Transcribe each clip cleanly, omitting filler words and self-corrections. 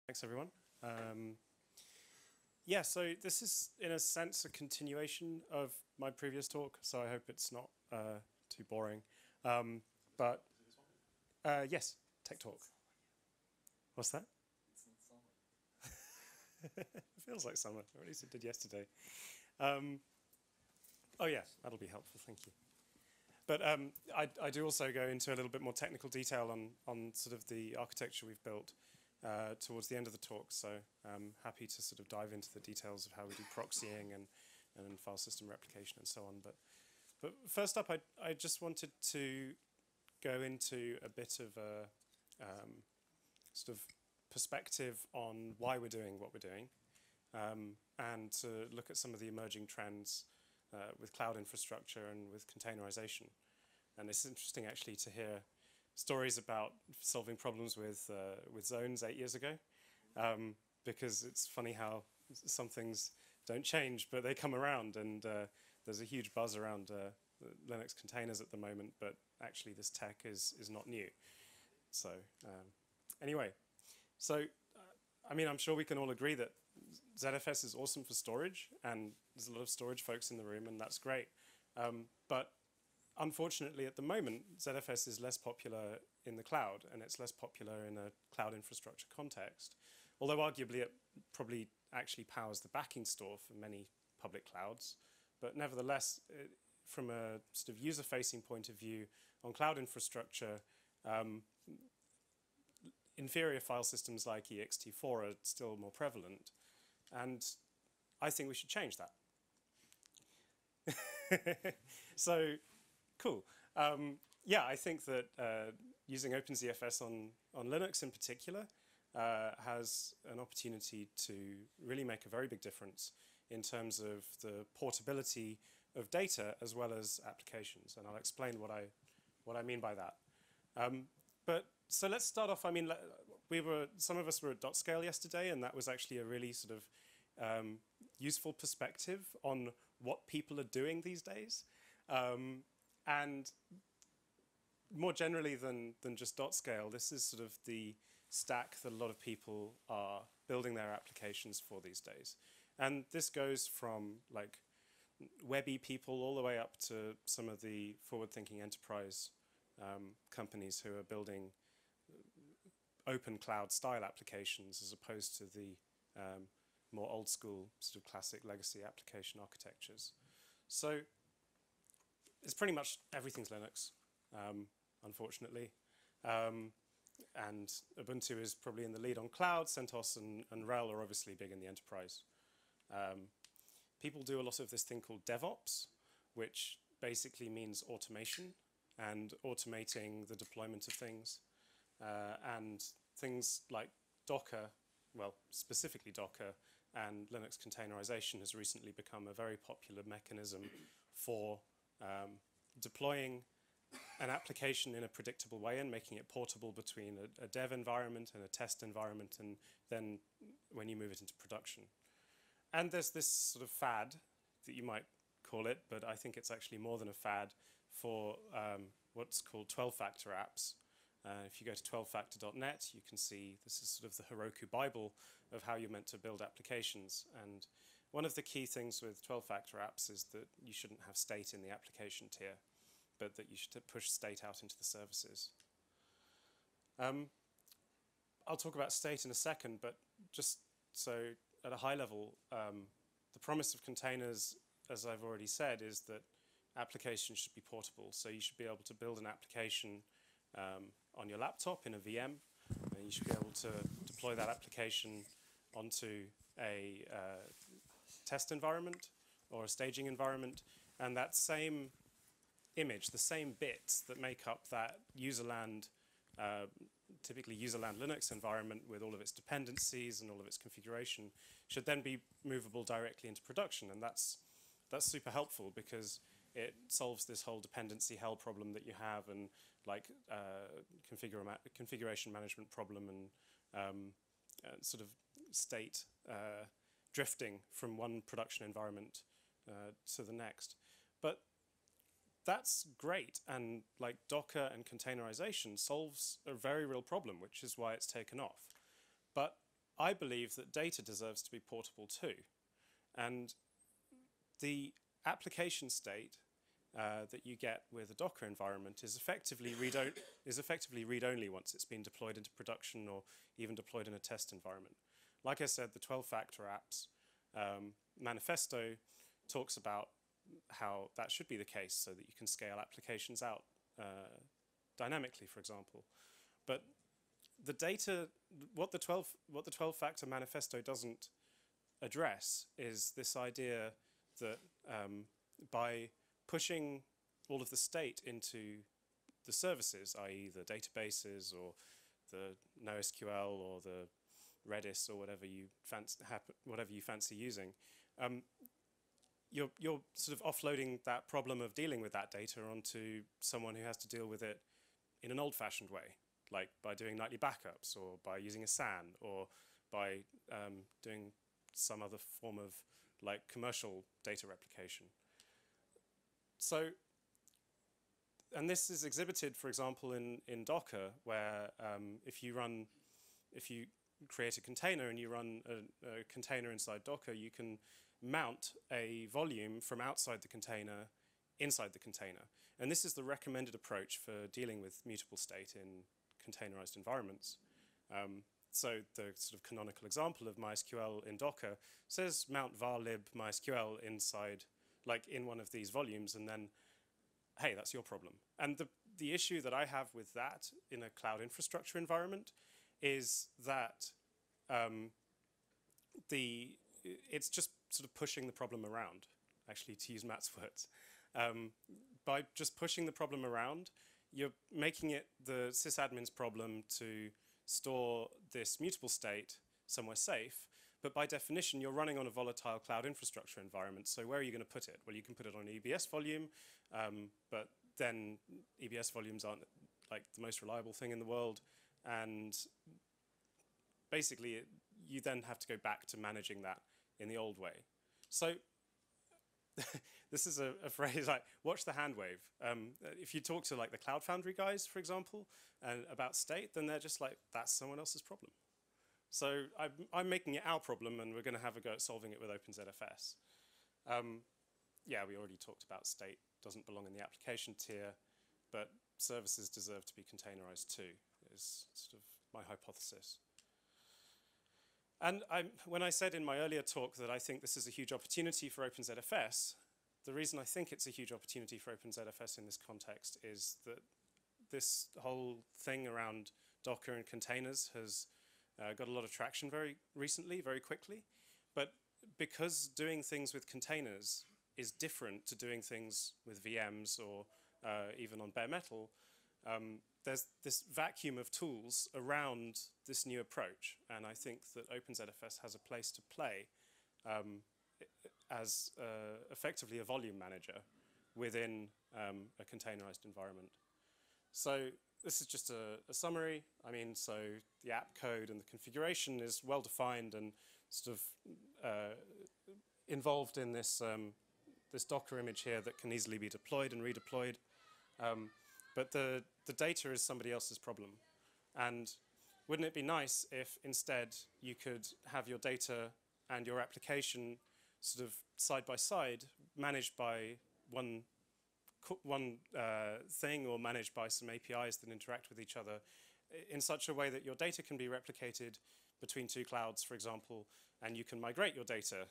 Thanks, everyone. Yeah, so this is, in a sense, a continuation of my previous talk, so I hope it's not too boring. But yes, tech talk. What's that? It's not summer. It feels like summer, or at least it did yesterday. Oh yeah, that'll be helpful, thank you. But I do also go into a little bit more technical detail on sort of the architecture we've built towards the end of the talk, so I'm happy to sort of dive into the details of how we do proxying and file system replication and so on. But first up, I just wanted to go into a bit of a sort of perspective on why we're doing what we're doing, and to look at some of the emerging trends with cloud infrastructure and with containerization. And it's interesting actually to hear stories about solving problems with zones 8 years ago, because it's funny how some things don't change, but they come around, and there's a huge buzz around Linux containers at the moment, but actually this tech is not new. So anyway, so I mean, I'm sure we can all agree that ZFS is awesome for storage, and there's a lot of storage folks in the room, and that's great. But unfortunately, at the moment, ZFS is less popular in the cloud, and it's less popular in a cloud infrastructure context. Although arguably it probably actually powers the backing store for many public clouds. But nevertheless, from a sort of user-facing point of view on cloud infrastructure, inferior file systems like ext4 are still more prevalent. And I think we should change that. So, cool. Yeah, I think that using OpenZFS on Linux in particular has an opportunity to really make a very big difference in terms of the portability of data as well as applications. And I'll explain what I mean by that. But so let's start off. I mean, some of us were at DotScale yesterday, and that was actually a really sort of useful perspective on what people are doing these days. And more generally than just DotScale, this is sort of the stack that a lot of people are building their applications for these days. And this goes from like webby people all the way up to some of the forward-thinking enterprise companies who are building open cloud style applications as opposed to the more old school sort of classic legacy application architectures. So it's pretty much everything's Linux, unfortunately. And Ubuntu is probably in the lead on cloud. CentOS and RHEL are obviously big in the enterprise. People do a lot of this thing called DevOps, which basically means automation and automating the deployment of things. And things like Docker, well, specifically Docker, and Linux containerization has recently become a very popular mechanism for deploying an application in a predictable way and making it portable between a dev environment and a test environment, and then when you move it into production. And there's this sort of fad that you might call it, but I think it's actually more than a fad for what's called 12-factor apps. If you go to 12factor.net, you can see this is sort of the Heroku Bible of how you're meant to build applications. And one of the key things with 12-factor apps is that you shouldn't have state in the application tier, but that you should push state out into the services. I'll talk about state in a second, but just so at a high level, the promise of containers, as I've already said, is that applications should be portable. So you should be able to build an application on your laptop in a VM, and you should be able to deploy that application onto a test environment or a staging environment, and that same image, the same bits that make up that userland, typically userland Linux environment with all of its dependencies and all of its configuration, should then be movable directly into production. And that's super helpful because it solves this whole dependency hell problem that you have, and like configuration management problem, and sort of state drifting from one production environment to the next. But that's great, and like Docker and containerization solves a very real problem, which is why it's taken off. But I believe that data deserves to be portable too. And the application state that you get with a Docker environment is effectively read-only once it's been deployed into production or even deployed in a test environment. Like I said, the 12-factor apps manifesto talks about how that should be the case so that you can scale applications out dynamically, for example. But the data, what the 12-factor manifesto doesn't address is this idea that by pushing all of the state into the services, i.e. the databases or the NoSQL or the Redis or whatever you fancy using, you're sort of offloading that problem of dealing with that data onto someone who has to deal with it in an old-fashioned way, like by doing nightly backups or by using a SAN or by doing some other form of like commercial data replication. So, and this is exhibited, for example, in Docker, where if you create a container and you run a container inside Docker, you can mount a volume from outside the container inside the container. And this is the recommended approach for dealing with mutable state in containerized environments. So the sort of canonical example of MySQL in Docker says mount varlib MySQL inside, like in one of these volumes, and then, hey, that's your problem. And the issue that I have with that in a cloud infrastructure environment is that it's just sort of pushing the problem around, actually, to use Matt's words. By just pushing the problem around, you're making it the sysadmin's problem to store this mutable state somewhere safe, but by definition, you're running on a volatile cloud infrastructure environment, so where are you going to put it? Well, you can put it on an EBS volume, but then EBS volumes aren't like the most reliable thing in the world, and basically, you then have to go back to managing that in the old way. So this is a phrase like, watch the hand wave. If you talk to like the Cloud Foundry guys, for example, about state, then they're just like, that's someone else's problem. So I'm making it our problem, and we're going to have a go at solving it with OpenZFS. Yeah, we already talked about state doesn't belong in the application tier, but services deserve to be containerized too, is sort of my hypothesis. And when I said in my earlier talk that I think this is a huge opportunity for OpenZFS, the reason I think it's a huge opportunity for OpenZFS in this context is that this whole thing around Docker and containers has got a lot of traction very recently, very quickly. But because doing things with containers is different to doing things with VMs or even on bare metal, there's this vacuum of tools around this new approach, and I think that OpenZFS has a place to play as effectively a volume manager within a containerized environment. So this is just a summary. I mean, so the app code and the configuration is well defined and sort of involved in this this Docker image here that can easily be deployed and redeployed. But the data is somebody else's problem. And wouldn't it be nice if instead you could have your data and your application sort of side by side, managed by one thing or managed by some APIs that interact with each other in such a way that your data can be replicated between two clouds, for example, and you can migrate your data,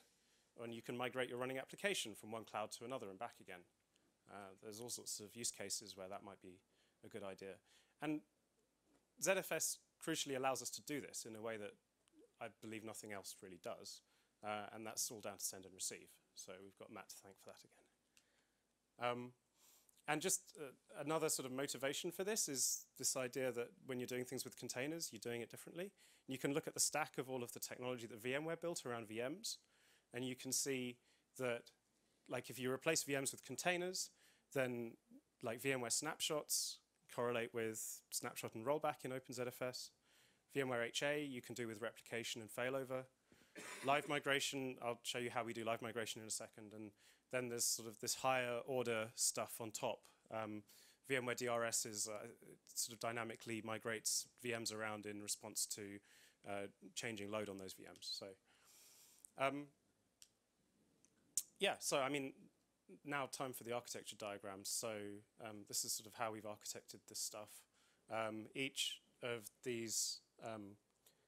and you can migrate your running application from one cloud to another and back again. There's all sorts of use cases where that might be a good idea. And ZFS crucially allows us to do this in a way that I believe nothing else really does. And that's all down to send and receive. So we've got Matt to thank for that again. And just another sort of motivation for this is this idea that when you're doing things with containers, you're doing it differently. You can look at the stack of all of the technology that VMware built around VMs, and you can see that, like, if you replace VMs with containers, then like VMware snapshots correlate with snapshot and rollback in OpenZFS. VMware HA you can do with replication and failover. Live migration, I'll show you how we do live migration in a second. And then there's sort of this higher order stuff on top. VMware DRS is sort of dynamically migrates VMs around in response to changing load on those VMs. So yeah, so I mean, now time for the architecture diagram. So this is sort of how we've architected this stuff. Each of these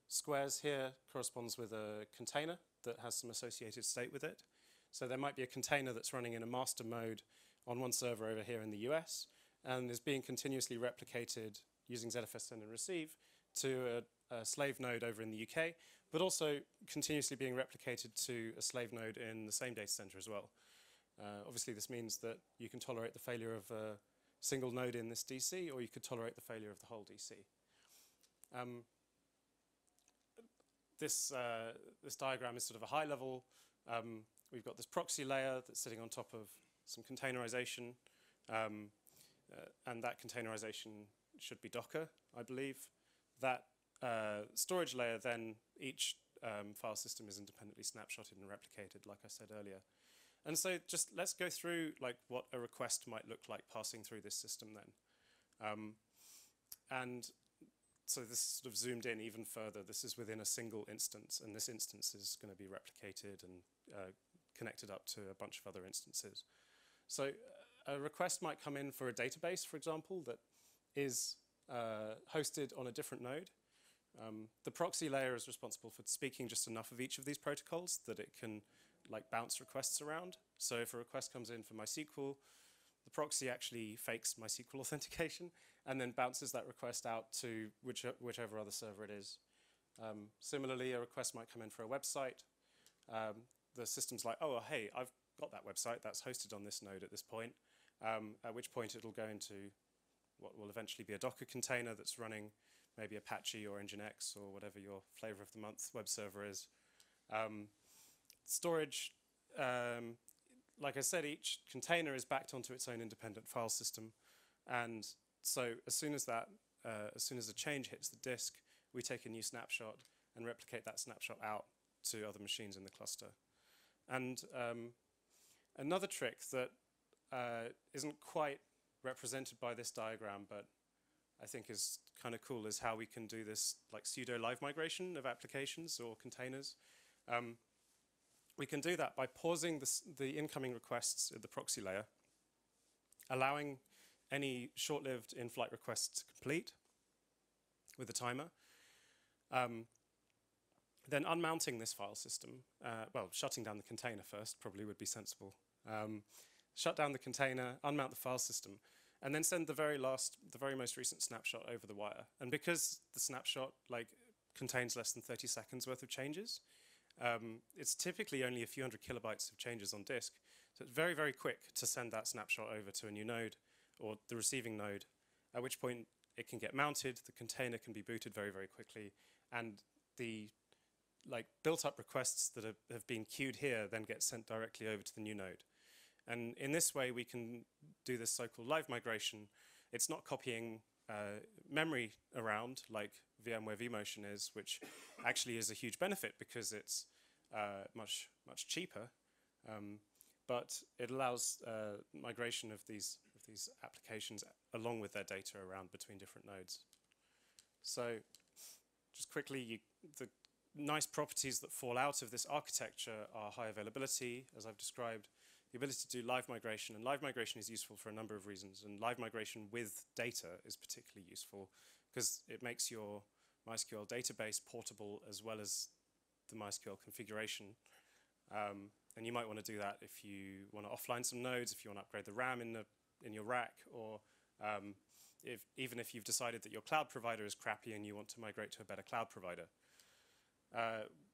squares here corresponds with a container that has some associated state with it. So there might be a container that's running in a master mode on one server over here in the US and is being continuously replicated using ZFS send and receive to a slave node over in the UK, but also continuously being replicated to a slave node in the same data center as well. Obviously, this means that you can tolerate the failure of a single node in this DC, or you could tolerate the failure of the whole DC. This diagram is sort of a high level. We've got this proxy layer that's sitting on top of some containerization, and that containerization should be Docker, I believe. That storage layer, then each file system is independently snapshotted and replicated, like I said earlier. And so just let's go through like what a request might look like passing through this system then. And so this is sort of zoomed in even further. This is within a single instance, and this instance is going to be replicated and connected up to a bunch of other instances. So a request might come in for a database, for example, that is hosted on a different node. The proxy layer is responsible for speaking just enough of each of these protocols that it can like bounce requests around. So if a request comes in for MySQL, the proxy actually fakes MySQL authentication and then bounces that request out to whichever other server it is. Similarly, a request might come in for a website. The system's like, oh, hey, I've got that website that's hosted on this node at this point, at which point it'll go into what will eventually be a Docker container that's running maybe Apache or Nginx or whatever your flavor of the month web server is. Storage, like I said, each container is backed onto its own independent file system. And so as soon as a change hits the disk, we take a new snapshot and replicate that snapshot out to other machines in the cluster. And another trick that isn't quite represented by this diagram, but I think is kind of cool, is how we can do this like pseudo live migration of applications or containers. We can do that by pausing the incoming requests at the proxy layer, allowing any short-lived in-flight requests to complete with a timer, then unmounting this file system, well, shutting down the container first probably would be sensible. Shut down the container, unmount the file system, and then send the very most recent snapshot over the wire. And because the snapshot like contains less than 30 seconds worth of changes, it's typically only a few hundred kilobytes of changes on disk. So it's very, very quick to send that snapshot over to a new node or the receiving node, at which point it can get mounted, the container can be booted very, very quickly, and the like built-up requests that have been queued here then get sent directly over to the new node. And in this way, we can do this so-called live migration. It's not copying memory around like VMware vMotion is, which actually is a huge benefit because it's much cheaper. But it allows migration of these applications along with their data around between different nodes. So just quickly, the nice properties that fall out of this architecture are high availability, as I've described, the ability to do live migration, and live migration is useful for a number of reasons, and live migration with data is particularly useful because it makes your MySQL database portable as well as the MySQL configuration. And you might want to do that if you want to offline some nodes, if you want to upgrade the RAM in your rack, or even if you've decided that your cloud provider is crappy and you want to migrate to a better cloud provider.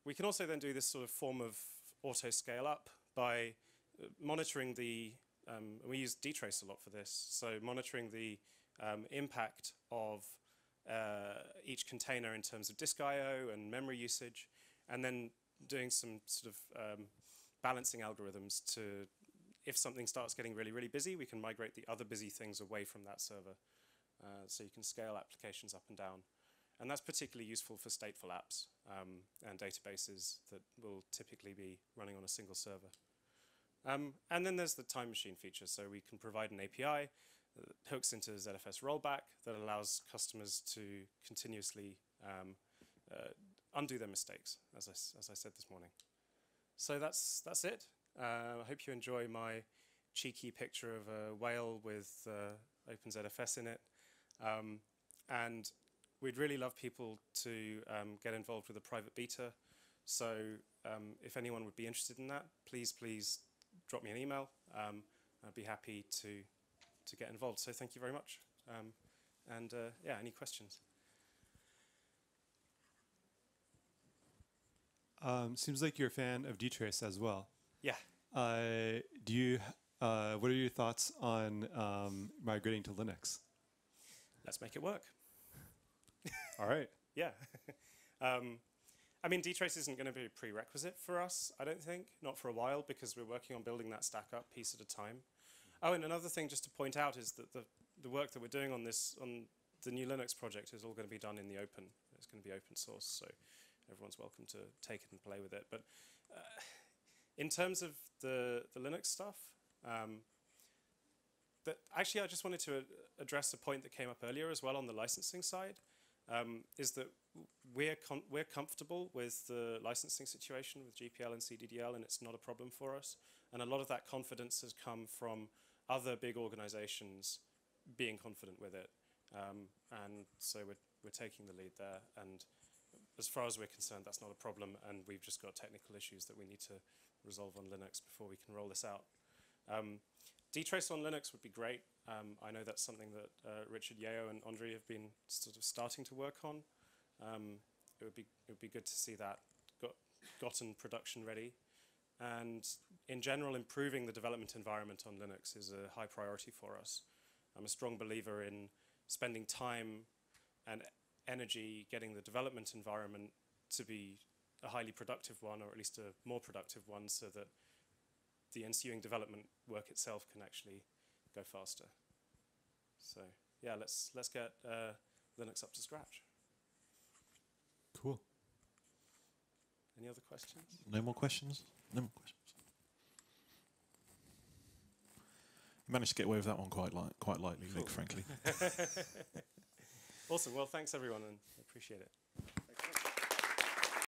We can also then do this sort of form of auto scale up by monitoring the, we use dtrace a lot for this, so monitoring the impact of each container in terms of disk I/O and memory usage, and then doing some sort of balancing algorithms to, if something starts getting really, really busy, we can migrate the other busy things away from that server. So you can scale applications up and down. And that's particularly useful for stateful apps and databases that will typically be running on a single server. And then there's the time machine feature. So we can provide an API that hooks into ZFS rollback that allows customers to continuously undo their mistakes, as I said this morning. So that's it. I hope you enjoy my cheeky picture of a whale with OpenZFS in it. And we'd really love people to get involved with a private beta. So if anyone would be interested in that, please drop me an email. I'd be happy to get involved. So thank you very much. Yeah, any questions? Seems like you're a fan of dtrace as well. Yeah. Do you? What are your thoughts on migrating to Linux? Let's make it work. All right. Yeah. I mean, dtrace isn't going to be a prerequisite for us, I don't think, not for a while, because we're working on building that stack up piece at a time. Oh, and another thing just to point out is that the work that we're doing on the new Linux project is all going to be done in the open. It's going to be open source, so everyone's welcome to take it and play with it. But in terms of the Linux stuff, actually I just wanted to address a point that came up earlier as well on the licensing side, is that we're comfortable with the licensing situation with GPL and CDDL, and it's not a problem for us. And a lot of that confidence has come from other big organizations being confident with it. And so we're taking the lead there. And as far as we're concerned, that's not a problem. And we've just got technical issues that we need to resolve on Linux before we can roll this out. Dtrace on Linux would be great. I know that's something that Richard Yeo and Andre have been sort of starting to work on. It would be good to see that gotten production ready. And in general, improving the development environment on Linux is a high priority for us. I'm a strong believer in spending time and energy getting the development environment to be a highly productive one, or at least a more productive one, so that the ensuing development work itself can actually go faster. So yeah, let's get Linux up to scratch. Cool. Any other questions? No more questions? No more questions. You managed to get away with that one quite lightly, cool. Nick, frankly. Awesome. Well, thanks everyone, and I appreciate it.